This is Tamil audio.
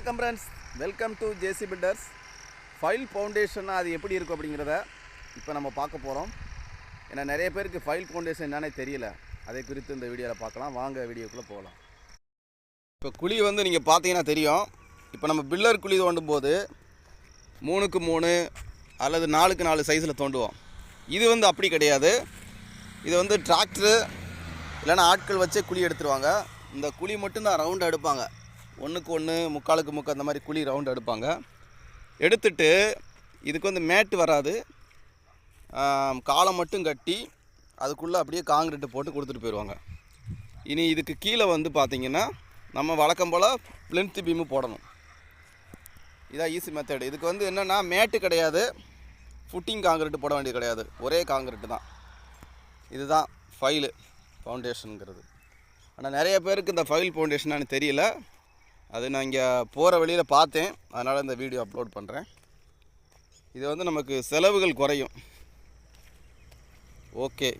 வணக்கம் friends, welcome to JC builders. Pile foundation அது எப்படி இருக்கும் அப்படிங்கிறத இப்போ நம்ம பார்க்க போகிறோம். ஏன்னா நிறைய பேருக்கு ஃபைல் ஃபவுண்டேஷன் என்னன்னே தெரியல. அதை குறித்து இந்த வீடியோவில் பார்க்கலாம். வாங்க வீடியோக்குள்ளே போகலாம். இப்போ குழி வந்து நீங்கள் பார்த்தீங்கன்னா தெரியும். இப்போ நம்ம பில்லர் குழி தோண்டும் போது 3x 3 அல்லது 4x 4 சைஸில் தோண்டுவோம். இது வந்து அப்படி கிடையாது. இது வந்து டிராக்டரு இல்லைன்னா ஆட்கள் வச்சே குழி எடுத்துருவாங்க. இந்த குழி மட்டும்தான் ரவுண்டாக எடுப்பாங்க. 1x 1 3/4x 3 அந்த மாதிரி குழி ரவுண்டு எடுப்பாங்க. எடுத்துட்டு இதுக்கு வந்து மேட்டு வராது, காலை மட்டும் கட்டி அதுக்குள்ளே அப்படியே காங்கிரீட்டு போட்டு கொடுத்துட்டு போயிடுவாங்க. இனி இதுக்கு கீழே வந்து பார்த்திங்கன்னா நம்ம வழக்கம் போல் பிளின்த் பீமு போடணும். இதான் ஈஸி மெத்தடு. இதுக்கு வந்து என்னென்னா மேட்டு கிடையாது, ஃபுட்டிங் காங்கிரீட்டு போட வேண்டியது கிடையாது, ஒரே காங்கிரீட்டு தான். இதுதான் ஃபைலு ஃபவுண்டேஷனுங்கிறது. ஆனால் நிறைய பேருக்கு இந்த ஃபைல் ஃபவுண்டேஷனானு தெரியல. அது நான் இங்கே போகிற வழியில் பார்த்தேன், அதனால் இந்த வீடியோ அப்லோட் பண்ணுறேன். இது வந்து நமக்கு செலவுகள் குறையும். ஓகே,